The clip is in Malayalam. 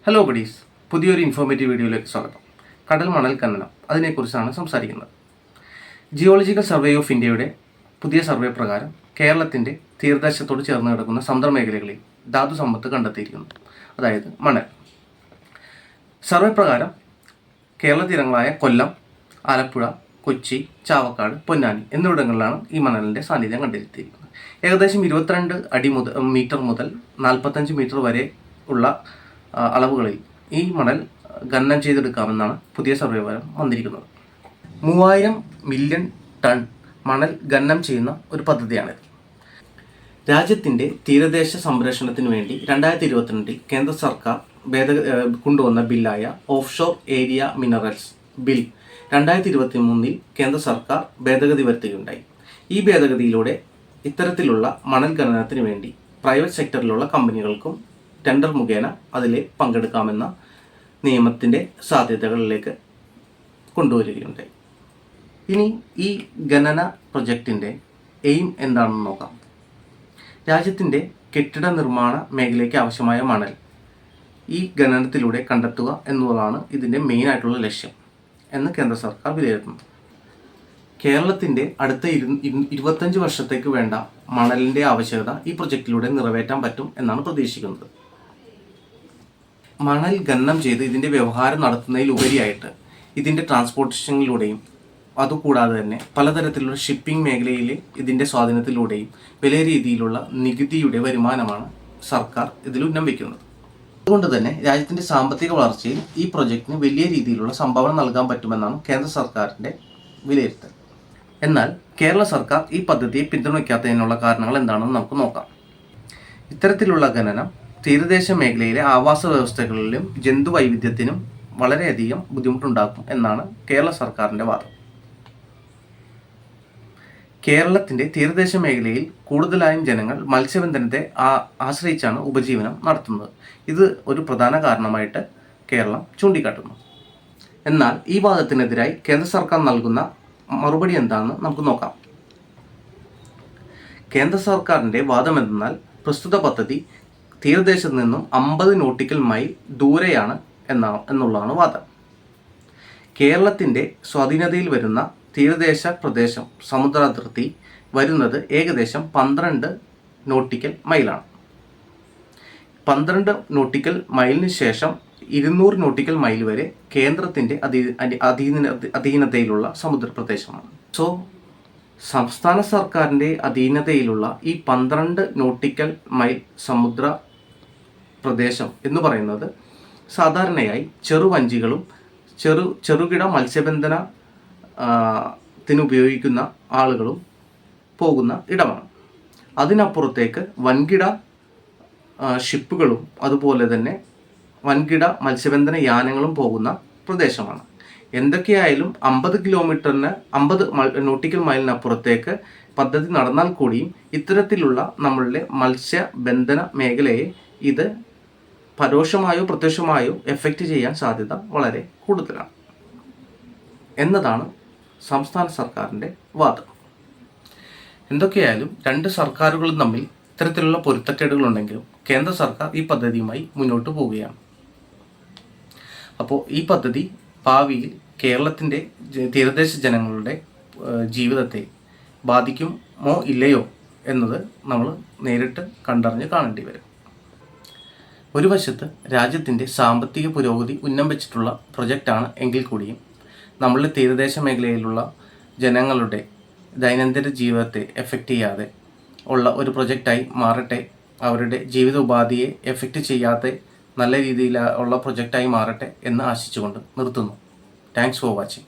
ഹലോ ബഡീസ്, പുതിയൊരു ഇൻഫോർമേറ്റീവ് വീഡിയോയിലേക്ക് സ്വാഗതം. കടൽ മണൽ ഖനനം അതിനെക്കുറിച്ചാണ് സംസാരിക്കുന്നത്. ജിയോളജിക്കൽ സർവേ ഓഫ് ഇന്ത്യയുടെ പുതിയ സർവേ പ്രകാരം കേരളത്തിൻ്റെ തീരദേശത്തോട് ചേർന്ന് കിടക്കുന്ന സമുദ്ര മേഖലകളിൽ ധാതു സമ്പത്ത് കണ്ടെത്തിയിരിക്കുന്നു, അതായത് മണൽ. സർവേ പ്രകാരം കേരള തീരങ്ങളായ കൊല്ലം, ആലപ്പുഴ, കൊച്ചി, ചാവക്കാട്, പൊന്നാനി എന്നിവിടങ്ങളിലാണ് ഈ മണലിൻ്റെ സാന്നിധ്യം കണ്ടെത്തിയിരിക്കുന്നത്. ഏകദേശം 22 മീറ്റർ മുതൽ 45 മീറ്റർ വരെ ഉള്ള അളവുകളിൽ ഈ മണൽ ഖനനം ചെയ്തെടുക്കാമെന്നാണ് പുതിയ സർവേ ഫലം വന്നിരിക്കുന്നത്. 3000 മില്യൺ ടൺ മണൽ ഖനനം ചെയ്യുന്ന ഒരു പദ്ധതിയാണിത്. രാജ്യത്തിൻ്റെ തീരദേശ സംരക്ഷണത്തിന് വേണ്ടി 2022 കേന്ദ്ര സർക്കാർ കൊണ്ടുവന്ന ബില്ലായ ഓഫ്-ഷോർ ഏരിയ മിനറൽസ് ബിൽ 2023 കേന്ദ്ര സർക്കാർ ഭേദഗതി വരുത്തുകയുണ്ടായി. ഈ ഭേദഗതിയിലൂടെ ഇത്തരത്തിലുള്ള മണൽ ഖനനത്തിന് വേണ്ടി പ്രൈവറ്റ് സെക്ടറിലുള്ള കമ്പനികൾക്കും ടെൻഡർ മുഖേന അതിൽ പങ്കെടുക്കാമെന്ന നിയമത്തിൻ്റെ സാധ്യതകളിലേക്ക് കൊണ്ടുവരികയുണ്ടായി. ഇനി ഈ ഖനന പ്രൊജക്റ്റിൻ്റെ എയിം എന്താണെന്ന് നോക്കാം. രാജ്യത്തിൻ്റെ കെട്ടിട നിർമ്മാണ മേഖലയ്ക്ക് ആവശ്യമായ മണൽ ഈ ഖനനത്തിലൂടെ കണ്ടെത്തുക എന്നുള്ളതാണ് ഇതിൻ്റെ മെയിനായിട്ടുള്ള ലക്ഷ്യം എന്ന് കേന്ദ്ര സർക്കാർ വിലയിരുത്തുന്നു. കേരളത്തിൻ്റെ അടുത്ത 25 വർഷത്തേക്ക് വേണ്ട മണലിൻ്റെ ആവശ്യകത ഈ പ്രൊജക്റ്റിലൂടെ നിറവേറ്റാൻ പറ്റും എന്നാണ് പ്രതീക്ഷിക്കുന്നത്. മണൽ ഖനനം ചെയ്ത് ഇതിൻ്റെ വ്യവഹാരം നടത്തുന്നതിലുപരിയായിട്ട് ഇതിൻ്റെ ട്രാൻസ്പോർട്ടേഷനിലൂടെയും അതുകൂടാതെ തന്നെ പലതരത്തിലുള്ള ഷിപ്പിംഗ് മേഖലയിൽ ഇതിൻ്റെ സ്വാധീനത്തിലൂടെയും വലിയ രീതിയിലുള്ള നികുതിയുടെ വരുമാനമാണ് സർക്കാർ ഇതിൽ ഉന്നം വയ്ക്കുന്നത്. അതുകൊണ്ട് തന്നെ രാജ്യത്തിൻ്റെ സാമ്പത്തിക വളർച്ചയിൽ ഈ പ്രൊജക്റ്റിന് വലിയ രീതിയിലുള്ള സംഭാവന നൽകാൻ പറ്റുമെന്നാണ് കേന്ദ്ര സർക്കാരിൻ്റെ വിലയിരുത്തൽ. എന്നാൽ കേരള സർക്കാർ ഈ പദ്ധതിയെ പിന്തുണയ്ക്കാത്തതിനുള്ള കാരണങ്ങൾ എന്താണെന്ന് നമുക്ക് നോക്കാം. ഇത്തരത്തിലുള്ള ഖനനം തീരദേശ മേഖലയിലെ ആവാസ വ്യവസ്ഥകളിലും ജന്തുവൈവിധ്യത്തിനും വളരെയധികം ബുദ്ധിമുട്ടുണ്ടാക്കും എന്നാണ് കേരള സർക്കാരിൻ്റെ വാദം. കേരളത്തിൻ്റെ തീരദേശ മേഖലയിൽ കൂടുതലായും ജനങ്ങൾ മത്സ്യബന്ധനത്തെ ആശ്രയിച്ചാണ് ഉപജീവനം നടത്തുന്നത്. ഇത് ഒരു പ്രധാന കാരണമായിട്ട് കേരളം ചൂണ്ടിക്കാട്ടുന്നു. എന്നാൽ ഈ വാദത്തിനെതിരായി കേന്ദ്ര സർക്കാർ നൽകുന്ന മറുപടി എന്താണെന്ന് നമുക്ക് നോക്കാം. കേന്ദ്ര സർക്കാരിൻ്റെ വാദം എന്തെന്നാൽ പ്രസ്തുത പദ്ധതി തീരദേശത്ത് നിന്നും 50 നോട്ടിക്കൽ മൈൽ ദൂരെയാണ് എന്നുള്ളതാണ് വാദം. കേരളത്തിൻ്റെ സ്വാധീനതയിൽ വരുന്ന തീരദേശ പ്രദേശം സമുദ്രാതിർത്തി വരുന്നത് ഏകദേശം 12 നോട്ടിക്കൽ മൈലാണ്. 12 നോട്ടിക്കൽ മൈലിന് ശേഷം 200 നോട്ടിക്കൽ മൈൽ വരെ കേന്ദ്രത്തിൻ്റെ അധീനതയിലുള്ള സമുദ്രപ്രദേശമാണ്. സോ സംസ്ഥാന സർക്കാരിൻ്റെ അധീനതയിലുള്ള ഈ 12 നോട്ടിക്കൽ മൈൽ സമുദ്ര പ്രദേശം എന്ന് പറയുന്നത് സാധാരണയായി ചെറുവഞ്ചികളും ചെറുകിട മത്സ്യബന്ധനത്തിനുപയോഗിക്കുന്ന ആളുകളും പോകുന്ന ഇടമാണ്. അതിനപ്പുറത്തേക്ക് വൻകിട ഷിപ്പുകളും അതുപോലെ തന്നെ വൻകിട മത്സ്യബന്ധന യാനങ്ങളും പോകുന്ന പ്രദേശമാണ്. എന്തൊക്കെയായാലും 50 നോട്ടിക്കൽ മൈലിനപ്പുറത്തേക്ക് പദ്ധതി നടന്നാൽ കൂടിയും ഇത്തരത്തിലുള്ള നമ്മളുടെ മത്സ്യബന്ധന മേഖലയെ ഇത് പരോക്ഷമായോ പ്രത്യക്ഷമായോ എഫക്റ്റ് ചെയ്യാൻ സാധ്യത വളരെ കൂടുതലാണ് എന്നതാണ് സംസ്ഥാന സർക്കാരിൻ്റെ വാദം. എന്തൊക്കെയായാലും രണ്ട് സർക്കാരുകളും തമ്മിൽ ഇത്തരത്തിലുള്ള പൊരുത്തക്കേടുകളുണ്ടെങ്കിലും കേന്ദ്ര സർക്കാർ ഈ പദ്ധതിയുമായി മുന്നോട്ട് പോവുകയാണ്. അപ്പോൾ ഈ പദ്ധതി ഭാവിയിൽ കേരളത്തിൻ്റെ തീരദേശ ജനങ്ങളുടെ ജീവിതത്തെ ബാധിക്കുമോ ഇല്ലയോ എന്നത് നമ്മൾ നേരിട്ട് കണ്ടറിഞ്ഞ് കാണേണ്ടി വരും. ഒരു വശത്ത് രാജ്യത്തിൻ്റെ സാമ്പത്തിക പുരോഗതി ഉന്നം വെച്ചിട്ടുള്ള പ്രൊജക്റ്റാണ് എങ്കിൽ കൂടിയും നമ്മളുടെ തീരദേശ മേഖലയിലുള്ള ജനങ്ങളുടെ ദൈനംദിന ജീവിതത്തെ എഫക്റ്റ് ചെയ്യാതെ ഉള്ള ഒരു പ്രൊജക്റ്റായി മാറട്ടെ, അവരുടെ ജീവിത ഉപാധിയെ എഫക്റ്റ് ചെയ്യാതെ നല്ല രീതിയിൽ ഉള്ള പ്രൊജക്റ്റായി മാറട്ടെ എന്ന് ആശിച്ചുകൊണ്ട് നിർത്തുന്നു. Thanks for watching.